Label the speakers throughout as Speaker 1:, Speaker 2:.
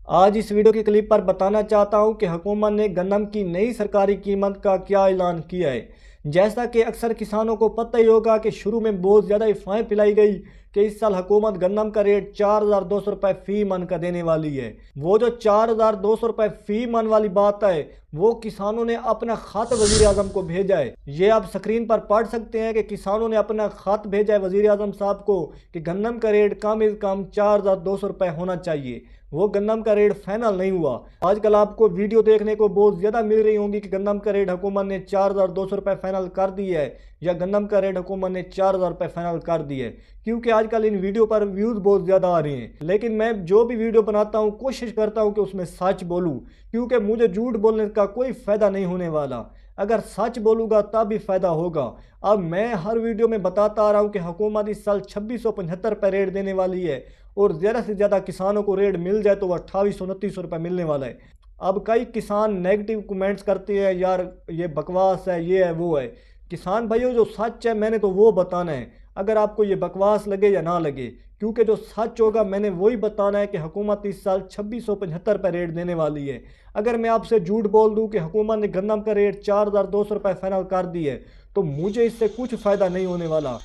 Speaker 1: आज इस वीडियो की क्लिप पर बताना चाहता हूं कि हुकूमत ने गंदम की नई सरकारी कीमत का क्या ऐलान किया है। जैसा कि अक्सर किसानों को पता ही होगा कि शुरू में बहुत ज़्यादा अफवाहें फैलाई गई कि इस साल हुकूमत गंदम का रेट 4,200 रुपये फ़ी मन का देने वाली है। वो जो 4,200 रुपये फ़ी मन वाली बात है वो किसानों ने अपना खत वज़ीर आज़म को भेजा है। ये आप स्क्रीन पर पढ़ सकते हैं कि किसानों ने अपना खत भेजा है वज़ीर आज़म साहब को कि गंदम का रेट कम से कम 4,200 रुपये होना चाहिए। वो गंदम का रेट फाइनल नहीं हुआ। आजकल आपको वीडियो देखने को बहुत ज़्यादा मिल रही होंगी कि गंदम का रेट हुकूमत ने 4,200 रुपये फाइनल कर दी है या गंदम का रेट हुकूमत ने 4,000 रुपये फाइनल कर दी है, क्योंकि आजकल इन वीडियो पर व्यूज़ बहुत ज़्यादा आ रहे हैं। लेकिन मैं जो भी वीडियो बनाता हूँ कोशिश करता हूँ कि उसमें सच बोलूँ, क्योंकि मुझे झूठ बोलने का कोई फ़ायदा नहीं होने वाला। अगर सच बोलूँगा तब भी फ़ायदा होगा। अब मैं हर वीडियो में बताता आ रहा हूँ कि हुकूमत इस साल 2675 रुपये रेट देने वाली है और ज़्यादा से ज़्यादा किसानों को रेट मिल जाए तो वह 2829 रुपये मिलने वाला है। अब कई किसान नेगेटिव कमेंट्स करते हैं, यार ये बकवास है, ये है, वो है। किसान भाइयों, जो सच है मैंने तो वो बताना है, अगर आपको ये बकवास लगे या ना लगे, क्योंकि जो सच होगा मैंने वही बताना है कि हुकूमत इस साल 2675 रुपये रेट देने वाली है। अगर मैं आपसे झूठ बोल दूं कि हुकूमत ने गंदम का रेट 4,200 रुपये फाइनल कर दी है तो मुझे इससे कुछ फ़ायदा नहीं होने वाला।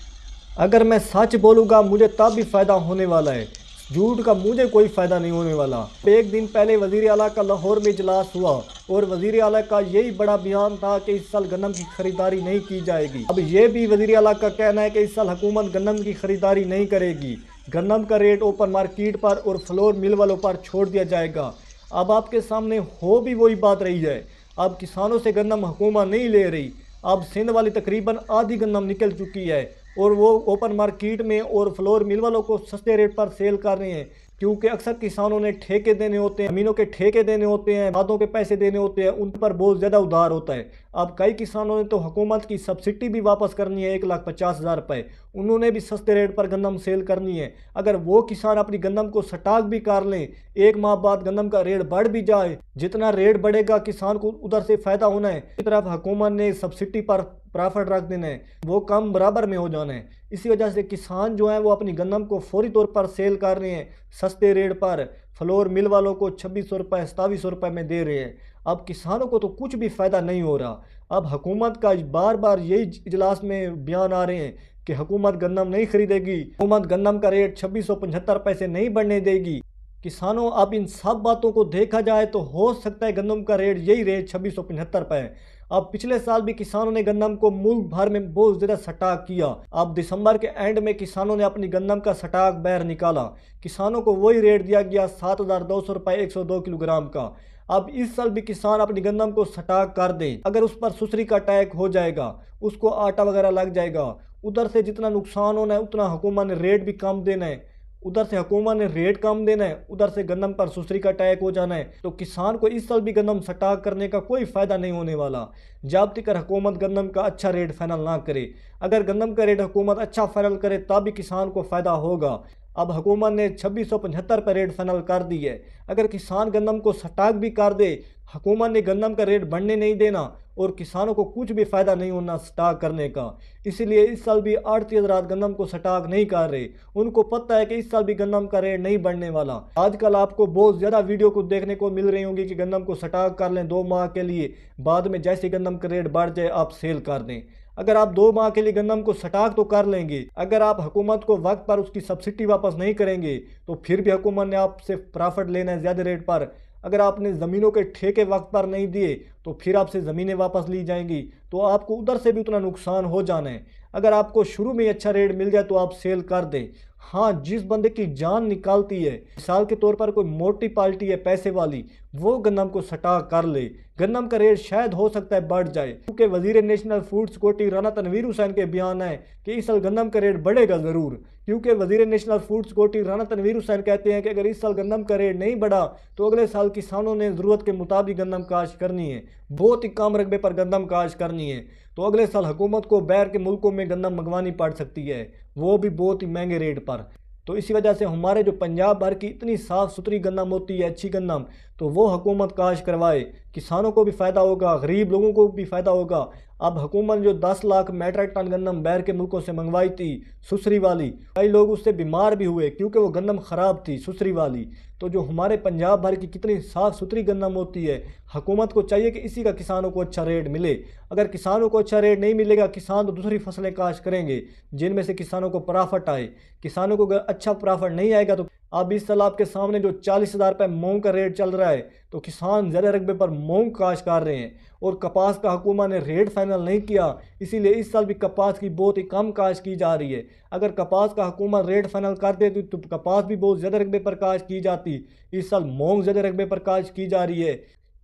Speaker 1: अगर मैं सच बोलूँगा मुझे तब भी फ़ायदा होने वाला है, झूठ का मुझे कोई फ़ायदा नहीं होने वाला। एक दिन पहले वज़ीर आला का लाहौर में इजलास हुआ और वज़ीर आला का यही बड़ा बयान था कि इस साल गंदम की ख़रीदारी नहीं की जाएगी। अब ये भी वज़ीर आला का कहना है कि इस साल हुकूमत गंदम की ख़रीदारी नहीं करेगी, गंदम का रेट ओपन मार्केट पर और फ्लोर मिल वालों पर छोड़ दिया जाएगा। अब आपके सामने हो भी वही बात रही है। अब किसानों से गंदम हुकूमत नहीं ले रही। अब सिंध वाली तकरीबन आधी गंदम निकल चुकी है और वो ओपन मार्केट में और फ्लोर मिल वालों को सस्ते रेट पर सेल कर रहे हैं, क्योंकि अक्सर किसानों ने ठेके देने होते हैं, ज़मीनों के ठेके देने होते हैं, खादों के पैसे देने होते हैं, उन पर बहुत ज़्यादा उधार होता है। अब कई किसानों ने तो हुकूमत की सब्सिडी भी वापस करनी है, 1,50,000 रुपये। उन्होंने भी सस्ते रेट पर गंदम सेल करनी है। अगर वो किसान अपनी गंदम को स्टॉक भी कर लें, एक माह बाद गंदम का रेट बढ़ भी जाए, जितना रेट बढ़ेगा किसान को उधर से फ़ायदा होना है, इस तरफ हुकूमत ने सब्सिडी पर प्रॉफिट रख देना है, वो कम बराबर में हो जाना है। इसी वजह से किसान जो है वो अपनी गंदम को फौरी तौर पर सेल कर रहे हैं सस्ते रेट पर। फ्लोर मिल वालों को 2600 रुपये 2700 रुपये में दे रहे हैं। अब किसानों को तो कुछ भी फ़ायदा नहीं हो रहा। अब हुकूमत का बार बार यही इजलास में बयान आ रहे हैं कि हुकूमत गंदम नहीं खरीदेगी, हुकूमत गंदम का रेट 2675 रुपये से नहीं बढ़ने देगी। किसानों, अब इन सब बातों को देखा जाए तो हो सकता है गंदम का रेट यही रहे 2675 रुपये। अब पिछले साल भी किसानों ने गंदम को मुल्क भर में बहुत ज़्यादा स्टॉक किया। अब दिसंबर के एंड में किसानों ने अपनी गंदम का स्टॉक बाहर निकाला। किसानों को वही रेट दिया गया 7,200 रुपये 102 किलोग्राम का। अब इस साल भी किसान अपनी गंदम को स्टॉक कर दे, अगर उस पर सुसरी का अटैक हो जाएगा, उसको आटा वगैरह लग जाएगा, उधर से जितना नुकसान होना है उतना हुकूमत ने रेट भी कम देना है। उधर से हुकूमत ने रेट कम देना है, उधर से गंदम पर सुसरी का अटैक हो जाना है, तो किसान को इस साल भी गंदम स्टॉक करने का कोई फ़ायदा नहीं होने वाला जब तक हुकूमत गंदम का अच्छा रेट फाइनल ना करे। अगर गंदम का रेट हुकूमत अच्छा फाइनल करे तब भी किसान को फ़ायदा होगा। अब हुकूमत ने 2675 रुपये रेट फाइनल कर दी है। अगर किसान गंदम को स्टॉक भी कर दे, हुकूमत ने गंदम का रेट बढ़ने नहीं देना और किसानों को कुछ भी फ़ायदा नहीं होना स्टॉक करने का। इसीलिए इस साल भी आड़ती हज़रात गंदम को स्टॉक नहीं कर रहे। उनको पता है कि इस साल भी गंदम का रेट नहीं बढ़ने वाला। आजकल आपको बहुत ज़्यादा वीडियो को देखने को मिल रही होंगी कि गंदम को स्टॉक कर लें 2 माह के लिए, बाद में जैसे गंदम का रेट बढ़ जाए आप सेल कर दें। अगर आप 2 माह के लिए गंदम को स्टॉक तो कर लेंगे, अगर आप हुकूमत को वक्त पर उसकी सब्सिडी वापस नहीं करेंगे तो फिर भी हुकूमत ने आपसे प्रॉफिट लेना है ज़्यादा रेट पर। अगर आपने ज़मीनों के ठेके वक्त पर नहीं दिए तो फिर आपसे ज़मीनें वापस ली जाएंगी, तो आपको उधर से भी उतना नुकसान हो जाना है। अगर आपको शुरू में अच्छा रेट मिल जाए तो आप सेल कर दें। हाँ, जिस बंदे की जान निकालती है, मिसाल के तौर पर कोई मोटी पार्टी है पैसे वाली, वो गंदम को स्टॉक कर ले। गंदम का रेट शायद हो सकता है बढ़ जाए, क्योंकि वज़ीर national food security Rana Tanveer Hussain के बयान है कि इस साल गंदम का रेट बढ़ेगा ज़रूर। क्योंकि वज़ीर national food security Rana Tanveer Hussain कहते हैं कि अगर इस साल गंदम का रेट नहीं बढ़ा तो अगले साल किसानों ने ज़रूरत के मुताबिक गंदम काश्त करनी है, बहुत ही कम रकबे पर गंदम काश्त करनी है। तो अगले साल हुकूमत को बाहर के मुल्कों में गंदम मंगवानी पड़ सकती है, वो भी बहुत ही महंगे रेट पर। तो इसी वजह से हमारे जो पंजाब भर की इतनी साफ़ सुथरी गंदम होती है, अच्छी गंदम, तो वो हुकूमत काश्त करवाए, किसानों को भी फ़ायदा होगा, गरीब लोगों को भी फ़ायदा होगा। अब हुकूमत ने जो 10 लाख मेट्रिक टन गंदम बाहर के मुल्कों से मंगवाई थी, सुसरी वाली, कई लोग उससे बीमार भी हुए क्योंकि वो गंदम ख़राब थी सुसरी वाली। तो जो हमारे पंजाब भर की कितनी साफ़ सुथरी गंदम होती है, हुकूमत को चाहिए कि इसी का किसानों को अच्छा रेट मिले। अगर किसानों को अच्छा रेट नहीं मिलेगा, किसान तो दूसरी फसलें काश्त करेंगे जिनमें से किसानों को प्रॉफिट आए। किसानों को अगर अच्छा प्रॉफिट नहीं आएगा तो अब इस साल आपके सामने जो 40,000 रुपये मूंग का रेट चल रहा है, तो किसान ज़्यादा रकबे पर मूंग काश्त कर रहे हैं। और कपास का हुकूमत ने रेट फाइनल नहीं किया, इसीलिए इस साल भी कपास की बहुत ही कम काश्त की जा रही है। अगर कपास का हुकूमत रेट फाइनल कर देती तो कपास भी बहुत ज़्यादा रकबे पर काश्त की जाती। इस साल मूंग ज़्यादा रकबे पर काश्त की जा रही है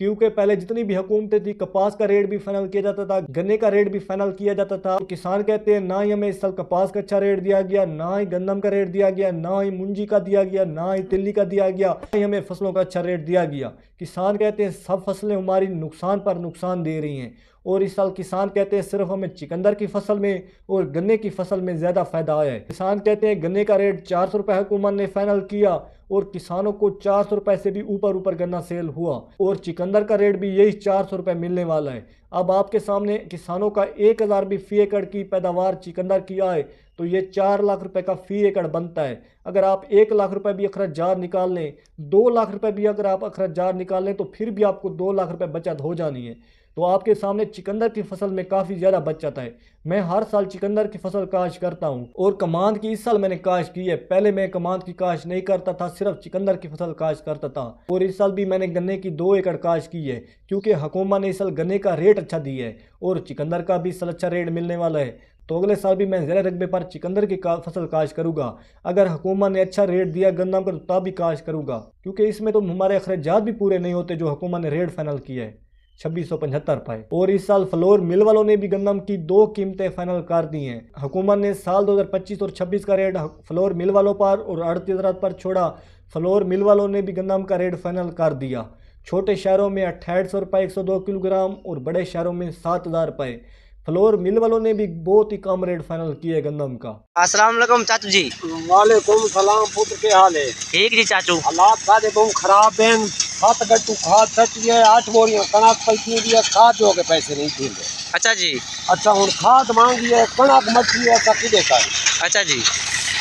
Speaker 1: क्योंकि पहले जितनी भी हुकूमतें थी, कपास का रेट भी फाइनल किया जाता था, गन्ने का रेट भी फाइनल किया जाता था। किसान कहते हैं ना ही हमें इस साल कपास का अच्छा रेट दिया गया, ना ही गंदम का रेट दिया गया, ना ही मुंजी का दिया गया, ना ही तिल्ली का दिया गया, ना ही हमें फसलों का अच्छा रेट दिया गया। किसान कहते हैं सब फसलें हमारी नुकसान पर नुकसान दे रही हैं। और इस साल किसान कहते हैं सिर्फ हमें चिकंदर की फसल में और गन्ने की फसल में ज़्यादा फ़ायदा आया है। किसान कहते हैं गन्ने का रेट 400 रुपये हुकूमत ने फाइनल किया और किसानों को 400 रुपये से भी ऊपर गन्ना सेल हुआ और चिकंदर का रेट भी यही 400 रुपये मिलने वाला है। अब आपके सामने किसानों का 1000 भी फी एकड़ की पैदावार चिकंदर की आए तो ये 4 लाख रुपए का फी एकड़ बनता है। अगर आप 1 लाख रुपए भी अखराजात निकाल लें, 2 लाख रुपए भी अगर आप अखराजात निकाल लें तो फिर भी आपको 2 लाख रुपए बचत हो जानी है। तो आपके सामने चिकंदर की फसल में काफ़ी ज़्यादा बचत है। मैं हर साल चिकंदर की फसल काश्त करता हूँ और कमांद की इस साल मैंने काश्त की है। पहले मैं कमांद की काश्त नहीं करता था, सिर्फ चिकंदर की फसल काश्त करता था। और इस साल भी मैंने गन्ने की 2 एकड़ काश्त की है क्योंकि हुकूमत ने इस साल गन्ने का रेट अच्छा दिया है और चिकंदर का भी इस साल अच्छा रेट मिलने वाला है। तो अगले साल भी मैं ज़्यादा रकबे पर चिकंदर की फसल काश्त करूँगा। अगर हुकूमत ने अच्छा रेट दिया गंदम का तो तब भी काश्त करूँगा क्योंकि इसमें तो हमारे अखराजात भी पूरे नहीं होते जो हुकूमत ने रेट फाइनल किया है 2675 पाए। और इस साल फ्लोर मिल वालों ने भी गंदम की 2 कीमतें फाइनल कर दी हैं। हुकूमत ने साल 2025 और 26 का रेट फ्लोर मिल वालों पर और आड़ती हज़रात पर छोड़ा। फ्लोर मिल वालों ने भी गंदम का रेट फाइनल कर दिया। छोटे शहरों में 6800 रुपये 102 किलोग्राम और बड़े शहरों में 7000 रुपये। फ्लोर मिल वालों ने भी बहुत ही कम रेट फाइनल किए गंदम का।
Speaker 2: अस्सलाम वालेकुम चाचू जी।
Speaker 3: वालेकुम सलाम पुत्र, के हाल है?
Speaker 2: ठीक जी चाचू।
Speaker 3: हालात सारे बहुत खराब हैं। 7 गट्टू खाद सटी है, 8 बोरियां कणक पैती है, खाद जो के पैसे नहीं थे।
Speaker 2: अच्छा जी।
Speaker 3: अच्छा हूँ खाद मांगी है, कणक मछली है, सकी देता है।
Speaker 2: अच्छा जी।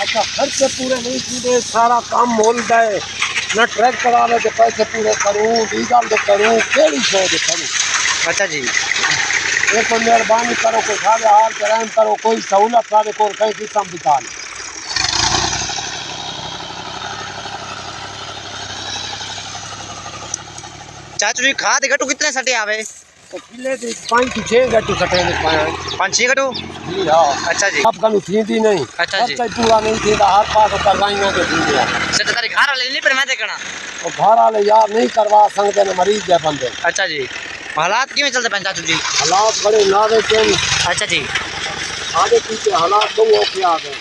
Speaker 3: अच्छा खर्चे पूरे नहीं किए, सारा काम मोल दे न ट्रैक्टर वाले के पैसे पूरे करूँ, डीजल दे करूँ, केड़ी शो दे करूँ।
Speaker 2: अच्छा जी।
Speaker 3: एक तो मेहरबानी करो, कोई सारे हाल कराम करो, कोई सहूलत सारे को कहीं किस्म बिता ले।
Speaker 2: चाचू जी खाद गट्टू कितने सटे आवे?
Speaker 3: तो किले दी 5-6 गट्टू सटे ने पाया।
Speaker 2: 5-6 गट्टू?
Speaker 3: जी हाँ।
Speaker 2: अच्छा जी।
Speaker 3: अब कनु थी नहीं।
Speaker 2: अच्छा जी।
Speaker 3: पूरा नहीं थी हर पास कर लाइना के थी गया।
Speaker 2: सटे तारी घर वाले नहीं पर मैं देखना।
Speaker 3: और घर वाले यार नहीं करवा सकते ने, मरीज है बंदे।
Speaker 2: अच्छा जी। हालात किवें चलते हैं चाचू जी?
Speaker 3: हालात बड़े नारे के।
Speaker 2: अच्छा जी।
Speaker 3: आगे पीछे हालात बहुत औखे आ गए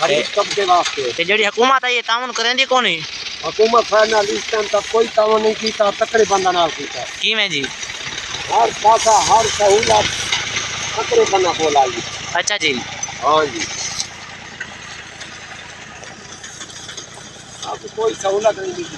Speaker 3: गरीब तबके वास्ते।
Speaker 2: ते जेडी हुकूमत है ये ताउन करेंदी कोन ही?
Speaker 3: हुकूमत फाइनल इस टाइम तक कोई ताउन नहीं कीता, तकड़े बंदा नाल कीता।
Speaker 2: किवें जी?
Speaker 3: हर पासा हर सहूलत तकड़े बंदा बोला जी।
Speaker 2: अच्छा जी।
Speaker 3: हाँ जी। अब कोई सहूलत नहीं मिली।